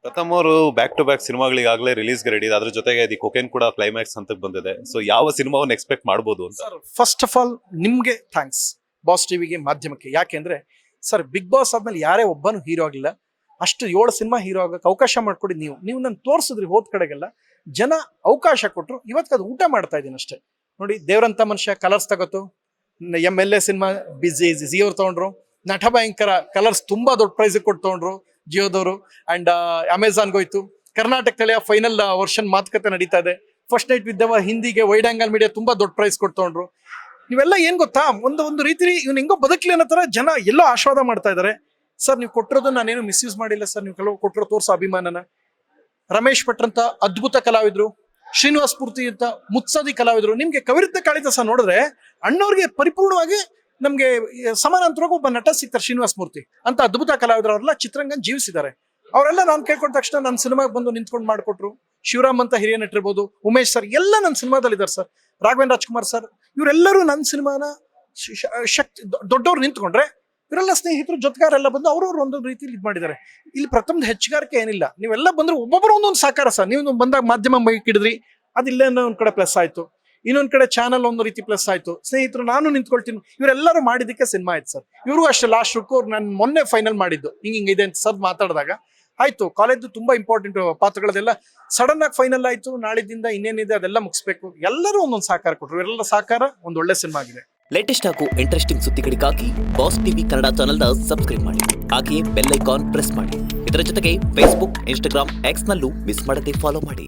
ಪ್ರಥಮ್ ಅವರು back to back ಸಿನಿಮಾಗಳಿಗಾಗಲೇ ರಿಲೀಸ್ಗೆ ready ಇದೆ. ಅದ್ರ ಜೊತೆಗೆ ದಿ ಕೊಕೇನ್ ಕೂಡ ಕ್ಲೈಮ್ಯಾಕ್ಸ್ ಹಂತಕ್ಕೆ ಬಂದಿದೆ. ಸೊ ಯಾವ ಸಿನಿಮಾವನ್ನು ಎಕ್ಸ್ಪೆಕ್ಟ್ ಮಾಡ್ಬೋದು ಅಂತ? ಸರ್ ಫಸ್ಟ್ ಆಫ್ ಆಲ್ ನಿಮ್ಗೆ ಥ್ಯಾಂಕ್ಸ್, ಬಾಸ್ ಟಿವಿಗೆ, ಮಾಧ್ಯಮಕ್ಕೆ. ಯಾಕೆಂದ್ರೆ ಸರ್ ಬಿಗ್ ಬಾಸ್ ಆದ್ಮೇಲೆ ಯಾರೇ ಒಬ್ಬನು ಹೀರೋ ಆಗಿಲ್ಲ. ಅಷ್ಟು 7 ಸಿನಿಮಾ ಹೀರೋ ಆಗಕ್ಕೆ ಅವಕಾಶ ಮಾಡ್ಕೊಡಿ. ನೀವು ನನ್ನ ತೋರಿಸಿದ್ರಿ ಹೋದ್ ಕಡೆಗೆಲ್ಲ ಜನ ಅವಕಾಶ ಕೊಟ್ಟರು. ಇವತ್ತು ಅದು ಊಟ ಮಾಡ್ತಾ ಇದ್ದೀನಿ ಅಷ್ಟೇ. ನೋಡಿ, ದೇವ್ರಂತ ಮನುಷ್ಯ ಕಲರ್ಸ್ ತಗೋತು, MLA ಸಿನಿಮಾ ಜಿಯೋ ಅವ್ರು ತಗೊಂಡ್ರು, ನಟ ಭಯಂಕರ ಕಲರ್ಸ್ ತುಂಬಾ ದೊಡ್ಡ ಪ್ರೈಸ್ ಕೊಟ್ಟು ತಗೊಂಡ್ರು ಜಿಯೋದವರು. ಅಂಡ್ ಅಮೆಝಾನ್ಗೆ ಹೋಯ್ತು. ಕರ್ನಾಟಕ ತಲೆಯ ಫೈನಲ್ ವರ್ಷನ್ ಮಾತುಕತೆ ನಡೀತಾ ಇದೆ. ಫಸ್ಟ್ ನೈಟ್ ವಿದ್ದವ ಹಿಂದಿಗೆ ವೈಡ್ ಆಂಗಲ್ ಮೀಡಿಯಾ ತುಂಬಾ ದೊಡ್ಡ ಪ್ರೈಸ್ ಕೊಟ್ಟು ತಗೊಂಡ್ರು. ನೀವೆಲ್ಲ ಏನ್ ಗೊತ್ತಾ, ಒಂದು ರೀತಿ ಇವ್ನು ಹೆಂಗೋ ಬದುಕಲಿ ಅನ್ನೋ ತರ ಜನ ಎಲ್ಲೋ ಆಶೀರ್ವಾದ ಮಾಡ್ತಾ ಇದಾರೆ. ಸರ್ ನೀವು ಕೊಟ್ಟಿರೋದು ನಾನೇನು ಮಿಸ್ಯೂಸ್ ಮಾಡಿಲ್ಲ ಸರ್. ನೀವು ಕೆಲವು ಕೊಟ್ಟಿರೋ ತೋರ್ಸೋ ಅಭಿಮಾನನ. ರಮೇಶ್ ಭಟ್ ಅಂತ ಅದ್ಭುತ ಕಲಾವಿದ್ರು, ಶ್ರೀನಿವಾಸ್ ಪೂರ್ತಿ ಅಂತ ಮುತ್ಸದಿ ಕಲಾವಿದ್ರು. ನಿಮ್ಗೆ ಕವಿರುದ್ಧ ಕಾಳಿದಾಸ ನೋಡಿದ್ರೆ ಅಣ್ಣವ್ರಿಗೆ ಪರಿಪೂರ್ಣವಾಗಿ ನಮ್ಗೆ ಸಮಾನಾಂತರವಾಗಿ ಒಬ್ಬ ನಟ ಸಿಗ್ತಾರೆ, ಶ್ರೀನಿವಾಸ್ ಮೂರ್ತಿ ಅಂತ ಅದ್ಭುತ ಕಲಾವಿದ್ರು. ಅವರೆಲ್ಲ ಚಿತ್ರರಂಗನ್ ಜೀವಿಸಿದ್ದಾರೆ. ಅವರೆಲ್ಲ ನಾನು ಕೇಳ್ಕೊಂಡ ತಕ್ಷಣ ನನ್ನ ಸಿನಿಮಾಗೆ ಬಂದು ನಿಂತ್ಕೊಂಡು ಮಾಡ್ಕೊಟ್ರು. ಶಿವರಾಮ್ ಅಂತ ಹಿರಿಯ ನಟರಿರ್ಬೋದು, ಉಮೇಶ್ ಸರ್ ಎಲ್ಲ ನನ್ನ ಸಿನಿಮಾದಲ್ಲಿ ಇದ್ದಾರೆ ಸರ್. ರಾಘವೇಂದ್ರ ರಾಜ್ಕುಮಾರ್ ಸರ್, ಇವರೆಲ್ಲರೂ ನನ್ನ ಸಿನಿಮಾನ ಶಕ್ತಿ ದೊಡ್ಡವ್ರು ನಿಂತ್ಕೊಂಡ್ರೆ ಇವರೆಲ್ಲ ಸ್ನೇಹಿತರು ಜೊತೆಗಾರೆಲ್ಲ ಬಂದು ಅವ್ರವ್ರು ಒಂದೊಂದು ರೀತಿಲಿ ಇದು ಮಾಡಿದ್ದಾರೆ. ಇಲ್ಲಿ ಪ್ರಥಮದ ಹೆಚ್ಚುಗಾರಿಕೆ ಏನಿಲ್ಲ. ನೀವೆಲ್ಲ ಬಂದ್ರೆ ಒಬ್ಬೊಬ್ಬರು ಒಂದೊಂದು ಸಾಕಾರ ಸರ್. ನೀವು ಬಂದಾಗ ಮಾಧ್ಯಮ ಹಿಡಿದ್ರಿ, ಅದಿಲ್ಲ ಒಂದ್ ಕಡೆ ಪ್ಲಸ್ ಆಯ್ತು, ಇನ್ನೊಂದ್ ಕಡೆ ಚಾನಲ್ ಒಂದು ರೀತಿ ಪ್ಲಸ್ ಆಯ್ತು. ಸ್ನೇಹಿತರು ನಾನು ನಿಂತ್ಕೊಳ್ತೀನಿ, ಇವರೆಲ್ಲರೂ ಮಾಡಿದಕ್ಕೆ ಸಿನಿಮಾ ಆಯ್ತು ಸರ್. ಇವರು ಅಷ್ಟೇ ಲಾಸ್ಟ್ ಶುಕ್ರು ನಾನು ಮೊನ್ನೆ ಫೈನಲ್ ಮಾಡಿದ್ದು ಹಿಂಗಿದೆ ಅಂತ ಸರ್ ಮಾತಾಡಿದಾಗ ಆಯ್ತು. ಕಾಲೇಜ್ ತುಂಬಾ ಇಂಪಾರ್ಟೆಂಟ್ ಪಾತ್ರಗಳದೆಲ್ಲ ಸಡನ್ ಆಗಿ ಫೈನಲ್ ಆಯ್ತು. ನಾಳಿದ್ದಿಂದ ಇನ್ನೇನಿದೆ ಅದೆಲ್ಲ ಮುಗಿಸ್ಬೇಕು. ಎಲ್ಲರೂ ಒಂದೊಂದು ಸಹಕಾರ ಕೊಟ್ಟರು. ಇವರೆಲ್ಲ ಸಹಕಾರ ಒಂದು ಒಳ್ಳೆ ಸಿನಿಮಾ ಆಗಿದೆ. ಲೇಟೆಸ್ಟ್ ಹಾಗೂ ಇಂಟ್ರೆಸ್ಟಿಂಗ್ ಸುದ್ದಿಗಳಿಗಾಗಿ ಬಾಸ್ ಟಿವಿ ಕನ್ನಡ ಚಾನೆಲ್ನ ಸಬ್ಸ್ಕ್ರೈಬ್ ಮಾಡಿ. ಹಾಗೆಯೇ ಬೆಲ್ ಐಕಾನ್ ಪ್ರೆಸ್ ಮಾಡಿ. ಇದರ ಜೊತೆಗೆ ಫೇಸ್ಬುಕ್, ಇನ್ಸ್ಟಾಗ್ರಾಮ್, ಎಕ್ಸ್ ನಲ್ಲೂ ಮಿಸ್ ಮಾಡದೆ ಫಾಲೋ ಮಾಡಿ.